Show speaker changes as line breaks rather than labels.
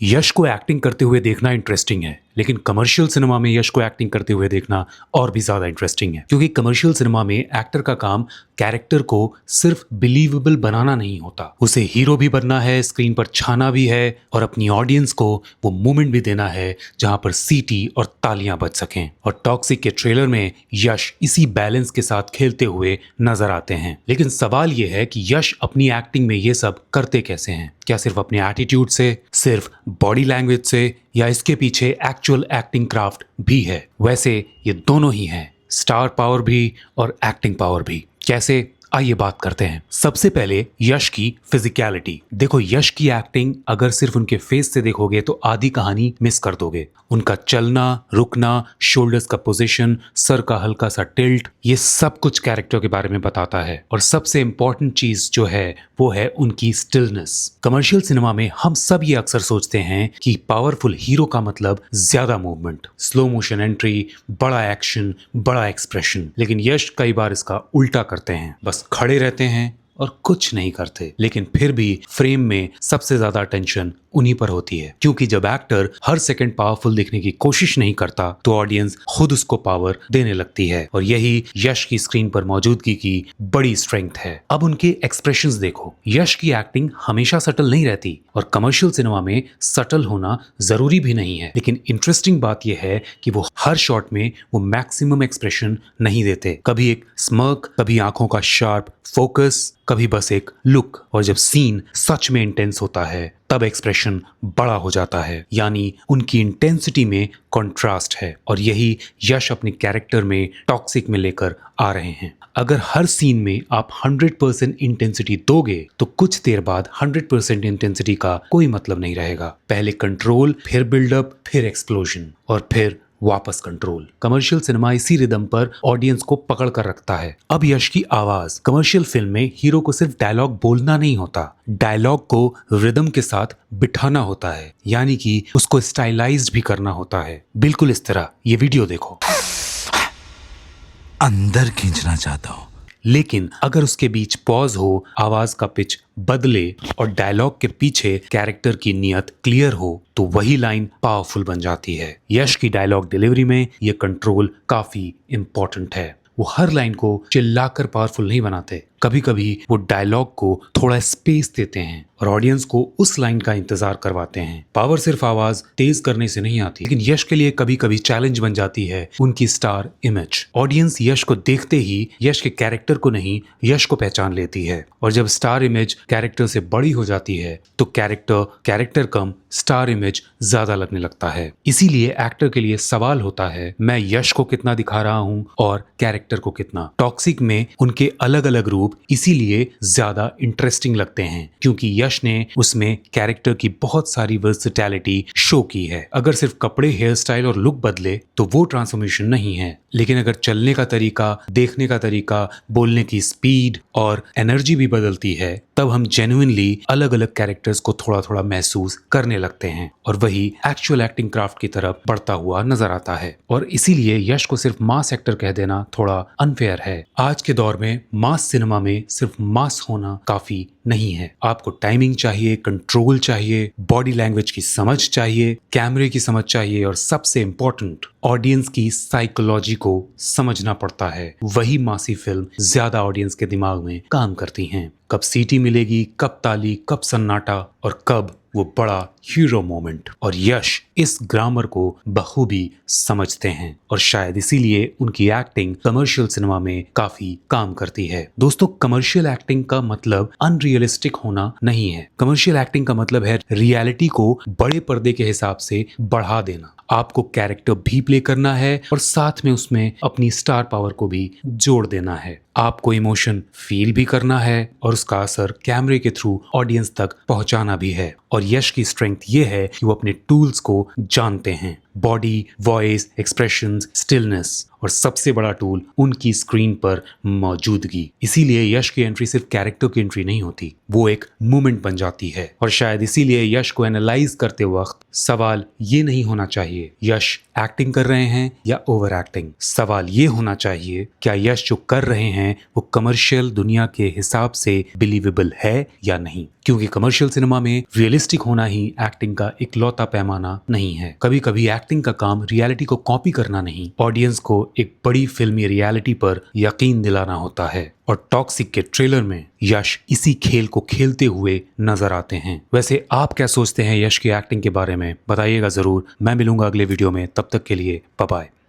यश को एक्टिंग करते हुए देखना इंटरेस्टिंग है, लेकिन कमर्शियल सिनेमा में यश को एक्टिंग करते हुए देखना और भी ज्यादा इंटरेस्टिंग है, क्योंकि कमर्शियल सिनेमा में एक्टर का काम कैरेक्टर को सिर्फ बिलीवेबल बनाना नहीं होता, उसे हीरो भी बनना है, स्क्रीन पर छाना भी है और अपनी ऑडियंस को वो मोमेंट भी देना है जहां पर सीटी और तालियां बज सकें। और टॉक्सिक के ट्रेलर में यश इसी बैलेंस के साथ खेलते हुए नजर आते हैं। लेकिन सवाल यह है कि यश अपनी एक्टिंग में ये सब करते कैसे हैं? क्या सिर्फ अपने एटीट्यूड से, सिर्फ बॉडी लैंग्वेज से, या इसके पीछे एक्चुअल एक्टिंग क्राफ्ट भी है? वैसे ये दोनों ही हैं, स्टार पावर भी और एक्टिंग पावर भी। कैसे? आइए बात करते हैं। सबसे पहले यश की फिजिकलिटी। देखो, यश की एक्टिंग अगर सिर्फ उनके फेस से देखोगे तो आधी कहानी मिस कर दोगे। उनका चलना, रुकना, शोल्डर्स का पोजीशन, सर का हल्का सा टिल्ट, ये सब कुछ कैरेक्टर के बारे में बताता है। और सबसे इंपॉर्टेंट चीज जो है वो है उनकी स्टिलनेस। कमर्शियल सिनेमा में हम सब ये अक्सर सोचते हैं कि पावरफुल हीरो का मतलब ज्यादा मूवमेंट, स्लो मोशन एंट्री, बड़ा एक्शन, बड़ा एक्सप्रेशन। लेकिन यश कई बार इसका उल्टा करते हैं, बस खड़े रहते हैं और कुछ नहीं करते, लेकिन फिर भी फ्रेम में सबसे ज्यादा अटेंशन उन्हीं पर होती है। क्योंकि जब एक्टर हर सेकंड पावरफुल दिखने की कोशिश नहीं करता तो ऑडियंस खुद उसको पावर देने लगती है। और यही यश की स्क्रीन पर मौजूदगी की बड़ी स्ट्रेंथ है। अब उनके एक्सप्रेशंस देखो। यश की एक्टिंग हमेशा सटल नहीं रहती और कमर्शियल सिनेमा में सटल होना जरूरी भी नहीं है। लेकिन इंटरेस्टिंग बात यह है कि वो हर शॉट में वो मैक्सिमम एक्सप्रेशन नहीं देते। कभी एक स्मर्क, कभी आंखों का शार्प फोकस, कभी बस एक लुक। और जब सीन सच में इंटेंस होता है तब एक्सप्रेशन बड़ा हो जाता है। यानी उनकी इंटेंसिटी में कंट्रास्ट है। और यही यश अपने कैरेक्टर में टॉक्सिक में लेकर आ रहे हैं। अगर हर सीन में आप 100% इंटेंसिटी दोगे तो कुछ देर बाद 100% इंटेंसिटी का कोई मतलब नहीं रहेगा। पहले कंट्रोल, फिर बिल्डअप, फिर एक्सप्लोजन और फिर वापस कंट्रोल। कमर्शियल सिनेमा इसी रिदम पर ऑडियंस को पकड़ कर रखता है। अब यश की आवाज। कमर्शियल फिल्म में हीरो को सिर्फ डायलॉग बोलना नहीं होता, डायलॉग को रिदम के साथ बिठाना होता है, यानी कि उसको स्टाइलाइज्ड भी करना होता है। बिल्कुल इस तरह। ये वीडियो देखो।
अंदर खींचना चाहता हूं।
लेकिन अगर उसके बीच पॉज हो, आवाज का पिच बदले और डायलॉग के पीछे कैरेक्टर की नियत क्लियर हो तो वही लाइन पावरफुल बन जाती है। यश की डायलॉग डिलीवरी में ये कंट्रोल काफी इंपॉर्टेंट है। वो हर लाइन को चिल्लाकर पावरफुल नहीं बनाते। कभी कभी वो डायलॉग को थोड़ा स्पेस देते हैं और ऑडियंस को उस लाइन का इंतजार करवाते हैं। पावर सिर्फ आवाज तेज करने से नहीं आती, लेकिन यश के लिए कभी कभी चैलेंज बन जाती है उनकी स्टार इमेज। ऑडियंस यश को देखते ही यश के कैरेक्टर को नहीं, यश को पहचान लेती है। और जब स्टार इमेज कैरेक्टर से बड़ी हो जाती है तो कैरेक्टर कम स्टार इमेज ज्यादा लगने लगता है। इसीलिए एक्टर के लिए सवाल होता है, मैं यश को कितना दिखा रहा हूं और कैरेक्टर को कितना। टॉक्सिक में उनके अलग अलग रूप इसीलिए ज्यादा इंटरेस्टिंग लगते हैं क्योंकि यश ने उसमें कैरेक्टर की बहुत सारी वर्सेटैलिटी शो की है। अगर सिर्फ कपड़े, हेयर स्टाइल और लुक बदले तो वो ट्रांसफॉर्मेशन नहीं है, लेकिन अगर चलने का तरीका, देखने का तरीका, बोलने की स्पीड और एनर्जी भी बदलती है तब हम जेन्युइनली अलग अलग कैरेक्टर्स को थोड़ा थोड़ा महसूस करने लगते हैं और वही एक्चुअल एक्टिंग क्राफ्ट की तरफ बढ़ता हुआ नजर आता है। और इसीलिए यश को सिर्फ मास एक्टर कह देना थोड़ा अनफेयर है। आज के दौर में मास सिनेमा में सिर्फ मास होना काफी नहीं है। आपको टाइमिंग चाहिए, कंट्रोल चाहिए, बॉडी लैंग्वेज की समझ चाहिए, कैमरे की समझ चाहिए और सबसे इंपॉर्टेंट ऑडियंस की साइकोलॉजी को समझना पड़ता है। वही मासी फिल्म ज्यादा ऑडियंस के दिमाग में काम करती हैं। कब सीटी मिलेगी, कब ताली, कब सन्नाटा और कब वो बड़ा हीरो मोमेंट। और यश इस ग्रामर को बखूबी समझते हैं और शायद इसीलिए उनकी एक्टिंग कमर्शियल सिनेमा में काफी काम करती है। दोस्तों, कमर्शियल एक्टिंग का मतलब अनरियलिस्टिक होना नहीं है। कमर्शियल एक्टिंग का मतलब है रियलिटी को बड़े पर्दे के हिसाब से बढ़ा देना। आपको कैरेक्टर भी प्ले करना है और साथ में उसमें अपनी स्टार पावर को भी जोड़ देना है। आपको इमोशन फील भी करना है और उसका असर कैमरे के थ्रू ऑडियंस तक पहुंचाना भी है। और यश की स्ट्रेंथ ये है कि वो अपने टूल्स को जानते हैं। बॉडी, वॉइस, एक्सप्रेशंस, स्टिलनेस और सबसे बड़ा टूल उनकी स्क्रीन पर मौजूदगी। इसीलिए यश की एंट्री सिर्फ कैरेक्टर की एंट्री नहीं होती, वो एक मूवमेंट बन जाती है। और शायद इसीलिए यश को एनालाइज करते वक्त सवाल ये नहीं होना चाहिए यश एक्टिंग कर रहे हैं या ओवर एक्टिंग। सवाल ये होना चाहिए क्या यश जो कर रहे हैं वो कमर्शियल दुनिया के हिसाब से बिलीवेबल है या नहीं। क्योंकि कमर्शियल सिनेमा में रियलिस्टिक होना ही एक्टिंग का इकलौता पैमाना नहीं है। कभी कभी एक्टिंग का काम रियलिटी को कॉपी करना नहीं, ऑडियंस को एक बड़ी फिल्मी रियलिटी पर यकीन दिलाना होता है। और टॉक्सिक के ट्रेलर में यश इसी खेल को खेलते हुए नजर आते हैं। वैसे आप क्या सोचते हैं यश की एक्टिंग के बारे में, बताइएगा जरूर। मैं मिलूंगा अगले वीडियो में, तब तक के लिए बाय बाय।